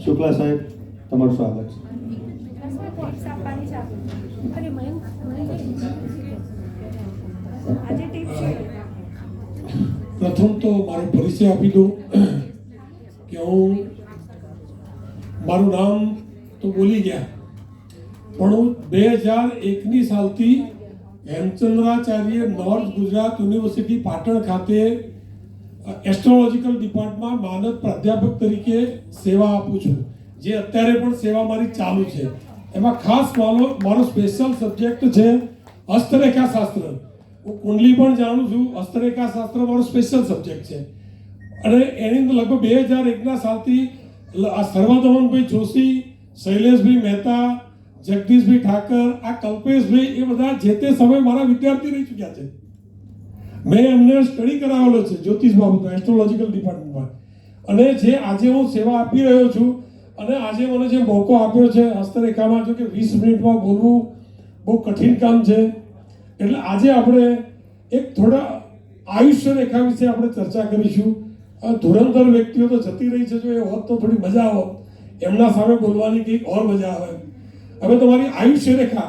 શુક્લા સાહેબ, તમારું સ્વાગત છે. પ્રથમ તો મારો પરિચય આપી દઉં કે હું મારું નામ તો બોલી ગયા, પણ હું 2001ની સાલથી હેમચંદ્રાચાર્ય નોર્થ ગુજરાત યુનિવર્સિટી પાટણ ખાતે એસ્ટ્રોલોજીકલ ડિપાર્ટમેન્ટમાં માનદ પ્રાધ્યાપક તરીકે સેવા આપું છું, જે અત્યારે પણ સેવા મારી ચાલુ છે. એમાં ખાસ મારો સ્પેશિયલ સબ્જેક્ટ છે હસ્તરેખા શાસ્ત્ર. હું કુંડલી પણ જાણું છું, હસ્તરેખા શાસ્ત્ર મારો સ્પેશિયલ સબ્જેક્ટ છે. અને એની અંદર લગભગ 2001ના સાલથી સર્વદમનભાઈ જોશી, શૈલેષભાઈ મહેતા, જગદીશભાઈ ઠાકર, આ કલ્પેશભાઈ, એ બધા જે તે સમયે મારા વિદ્યાર્થી રહી ચૂક્યા છે. મેં એમને સ્ટડી કરાવેલો છે જ્યોતિષ બાબતમાં એસ્ટ્રોલોજીકલ ડિપાર્ટમેન્ટમાં. અને જે આજે હું સેવા આપી રહ્યો છું, અને આજે મને જે મોકો આપ્યો છે હસ્તરેખામાં, જો કે 20 મિનિટમાં બોલવું બહુ કઠિન કામ છે, એટલે આજે આપણે એક થોડા આયુષ્ય રેખા વિશે આપણે ચર્ચા કરીશું. ધુરંધર વ્યક્તિઓ તો જતી રહી છે, જો એ હોત તો થોડી મજા આવે, એમના સામે બોલવાની કંઈક ઓર મજા આવે. હવે તમારી આયુષ્ય રેખા,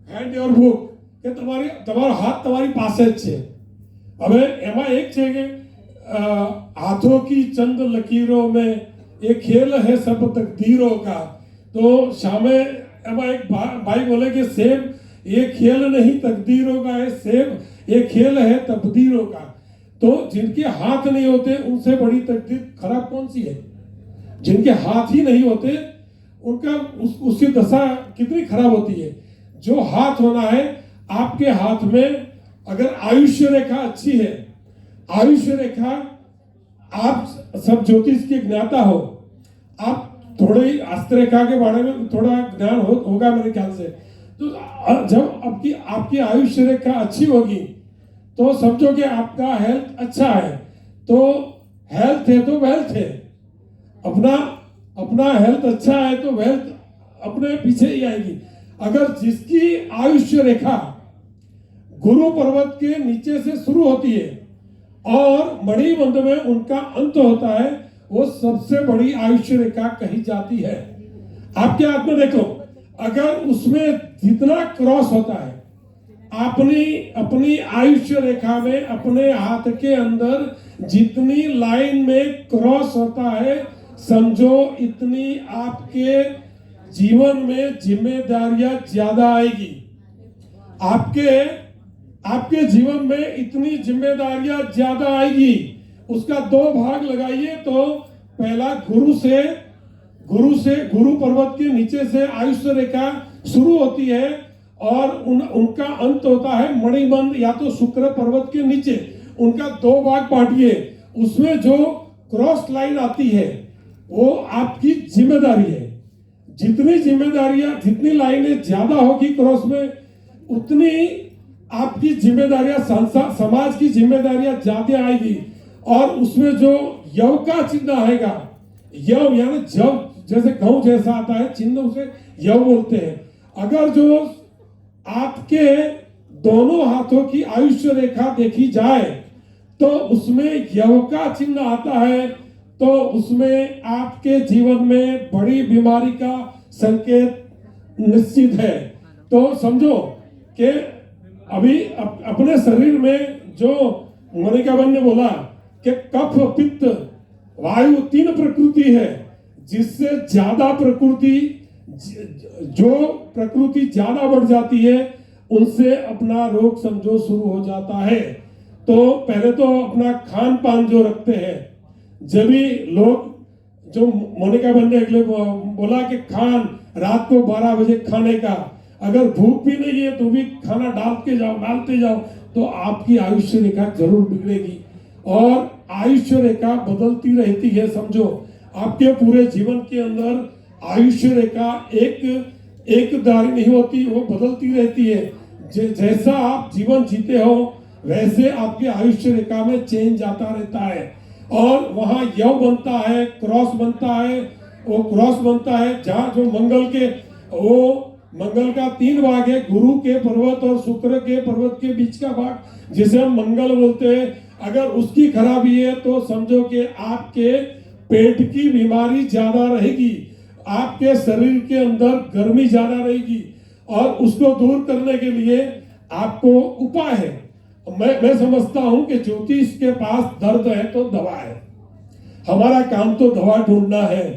હેન્ડ યોર બુક, કે તમારો હાથ તમારી પાસે જ છે. હવે એમાં એક છે કે हाथों की चंद लकीरों में ये खेल है सब तकदीरों का. तो सामे एमा एक भाई बोले कि सेब ये खेल नहीं तकदीरों का है, सेब ये खेल है तकदीरों का. तो जिनके हाथ नहीं होते उनसे बड़ी तकदीर खराब कौन सी है? जिनके हाथ ही नहीं होते उनका उसकी दशा कितनी खराब होती है. जो हाथ होना है, आपके हाथ में अगर आयुष्य रेखा अच्छी है, आयुष्य रेखा, आप सब ज्योतिष के ज्ञाता हो, आप थोड़े हस्तरेखा के बारे में थोड़ा ज्ञान होगा मेरे ख्याल से. तो जब आपकी आयुष्य रेखा अच्छी होगी तो समझो कि आपका हेल्थ अच्छा है. तो हेल्थ है तो वेल्थ है. अपना हेल्थ अच्छा है तो वेल्थ अपने पीछे ही आएगी. अगर जिसकी आयुष्य रेखा गुरु पर्वत के नीचे से शुरू होती है और मणिबंध में उनका अंत होता है, वो सबसे बड़ी आयुष्य रेखा कही जाती है. आपके हाथ में देखो, अगर उसमें जितना क्रॉस होता है, अपनी आयुष्य रेखा में अपने हाथ के अंदर जितनी लाइन में क्रॉस होता है, समझो इतनी आपके जीवन में जिम्मेदारियां ज्यादा आएगी. आपके जीवन में इतनी जिम्मेदारियां ज्यादा आएगी. उसका 2 भाग लगाइए. तो पहला गुरु पर्वत के नीचे से आयुष्य रेखा शुरू होती है और उनका अंत होता है मणिबंध या तो शुक्र पर्वत के नीचे. उनका 2 भाग बांटिए. उसमें जो क्रॉस लाइन आती है वो आपकी जिम्मेदारी है. जितनी लाइनें ज्यादा होगी क्रॉस में, उतनी आपकी जिम्मेदारियां, समाज की जिम्मेदारियां ज्यादा आएगी. और उसमें जो यव का चिन्ह आएगा, यव यानी जब जैसे गौ जैसा आता है चिन्ह, उसे यव बोलते हैं. अगर जो आपके दोनों हाथों की आयुष्य रेखा देखी जाए तो उसमें यव का चिन्ह आता है, तो उसमें आपके जीवन में बड़ी बीमारी का संकेत निश्चित है. तो समझो कि अभी अपने शरीर में जो मोनिका बहन ने बोला कि कफ पित्त वायु 3 प्रकृति है, जिससे ज्यादा जो प्रकृति ज्यादा बढ़ जाती है उनसे अपना रोग समझो शुरू हो जाता है. तो पहले तो अपना खान पान जो रखते हैं, जब भी लोग, जो मोनिका बहन ने अगले बोला कि रात को 12 बजे खाने का, अगर भूख भी नहीं है तो भी खाना डालते जाओ तो आपकी आयुष्य रेखा जरूर बिगड़ेगी. और आयुष्य रेखा बदलती रहती है. समझो आपके पूरे जीवन के अंदर आयुष्य रेखा एक दारी नहीं होती, वो बदलती रहती है. जैसा आप जीवन जीते हो वैसे आपके आयुष्य रेखा में चेंज आता रहता है. और वहां यव बनता है, क्रॉस बनता है. वो क्रॉस बनता है जहां जो मंगल का 3 भाग है, गुरु के पर्वत और शुक्र के पर्वत के बीच का भाग, जिसे हम मंगल बोलते हैं. अगर उसकी खराबी है तो समझो कि आपके पेट की बीमारी ज्यादा रहेगी. आपके शरीर के अंदर गर्मी ज्यादा रहेगी और उसको दूर करने के लिए आपको उपाय है। मैं समझता हूं कि ज्योतिष के पास दर्द है तो दवा है। हमारा काम तो दवा ढूंढना है।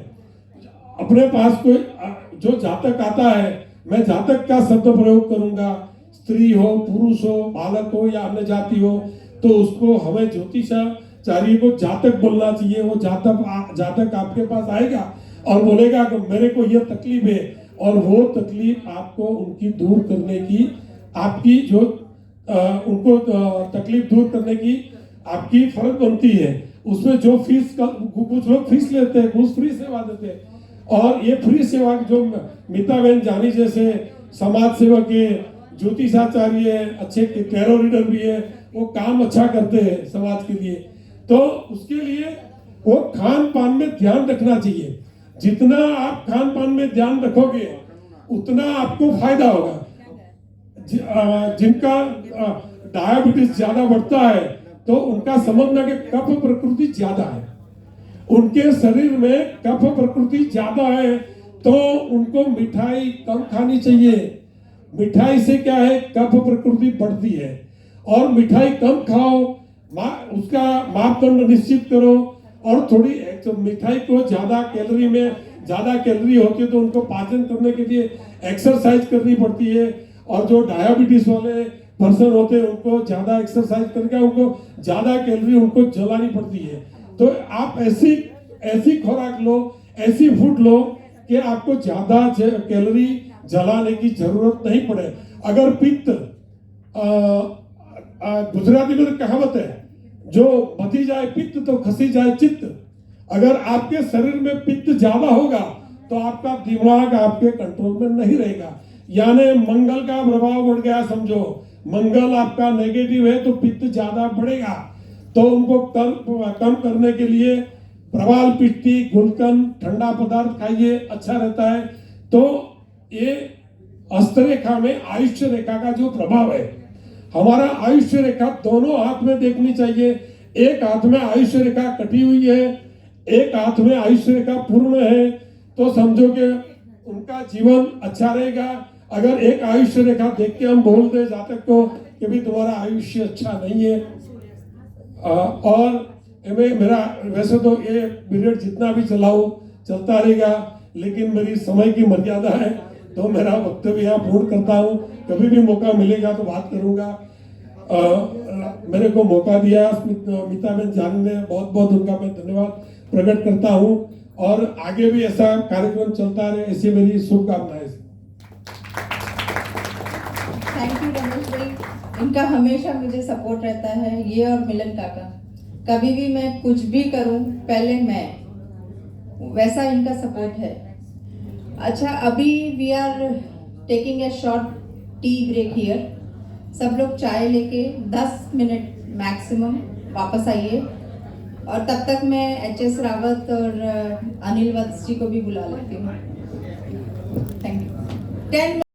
अपने पास कोई जो जातक आता है, मैं जातक का शब्द प्रयोग करूंगा, स्त्री हो, पुरुष हो, बालक हो या अन्य जाति हो, तो उसको हमें ज्योतिषाचार्य को जातक बोलना चाहिए। वो जातक आपके पास आएगा और बोलेगा कि मेरे को यह तकलीफ है, और वो तकलीफ आपको उनकी दूर करने की, आपकी जो उनको तकलीफ दूर करने की आपकी फर्ज बनती है। उसमें जो फीस का कुछ लोग फीस लेते हैं, कुछ फ्री सेवा देते हैं, और ये फ्री सेवा जो मीता बहन जानी जैसे समाज सेवक है, ज्योतिषाचार्य है, अच्छे टैरो रीडर भी है, वो काम अच्छा करते हैं समाज के लिए। तो उसके लिए वो खान पान में ध्यान रखना चाहिए। जितना आप खान पान में ध्यान रखोगे उतना आपको फायदा होगा। जिनका डायबिटीज ज्यादा बढ़ता है तो उनका समझना कि कफ प्रकृति ज्यादा है, उनके शरीर में कफ प्रकृति ज्यादा है, तो उनको मिठाई कम खानी चाहिए। मिठाई से क्या है, कफ प्रकृति बढ़ती है। और मिठाई कम खाओ, उसका मापदंड निश्चित करो। और थोड़ी तो मिठाई को ज्यादा कैलोरी होती है तो उनको पाचन करने के लिए एक्सरसाइज करनी पड़ती है। और जो डायबिटीज वाले पर्सन होते हैं उनको ज्यादा एक्सरसाइज करके उनको ज्यादा कैलोरी उनको जलानी पड़ती है। तो आप ऐसी खुराक लो, ऐसी फूड लो कि आपको ज्यादा कैलोरी जलाने की जरूरत नहीं पड़े। अगर पित्त, गुजराती में तो कहावत है, जो बधी जाए पित्त तो खसी जाए चित्त। अगर आपके शरीर में पित्त ज्यादा होगा तो आपका दिमाग आपके कंट्रोल में नहीं रहेगा, यानी मंगल का प्रभाव बढ़ गया समझो। मंगल आपका नेगेटिव है तो पित्त ज्यादा बढ़ेगा। तो उनको कम करने के लिए प्रवाल पिष्टी, गुलकंद, ठंडा पदार्थ खाइए, अच्छा रहता है। तो ये हस्तरेखा में आयुष्य रेखा का जो प्रभाव है, हमारा आयुष्य रेखा दोनों हाथ में देखनी चाहिए। एक हाथ में आयुष्य रेखा कटी हुई है, एक हाथ में आयुष्य रेखा पूर्ण है, तो समझो कि उनका जीवन अच्छा रहेगा। अगर एक आयुष्य रेखा देख के हम बोल दे जातक को कि भी तुम्हारा आयुष्य अच्छा नहीं है, और मेरा वैसे तो ये पीरियड जितना भी चलता रहेगा, लेकिन मेरी समय की मर्यादा है तो मेरा वक्तव्य यहाँ पूर्ण करता हूँ। कभी भी मौका मिलेगा तो बात करूंगा। मेरे को मौका दिया मीता बहन जानी ने, बहुत बहुत उनका मैं धन्यवाद प्रकट करता हूँ। और आगे भी ऐसा कार्यक्रम चलता रहे, ऐसी मेरी शुभकामनाएं। थैंक यू रमेश भाई, इनका हमेशा मुझे सपोर्ट रहता है, ये और मिलन काका। कभी भी मैं कुछ भी करूं पहले मैं, वैसा इनका सपोर्ट है। अच्छा, अभी we are taking a short tea break here. सब लोग चाय लेके 10 मिनट मैक्सिमम वापस आइए, और तब तक मैं एच.एस. रावत और अनिल वत्स जी को भी बुला लेती हूँ। Thank you. 10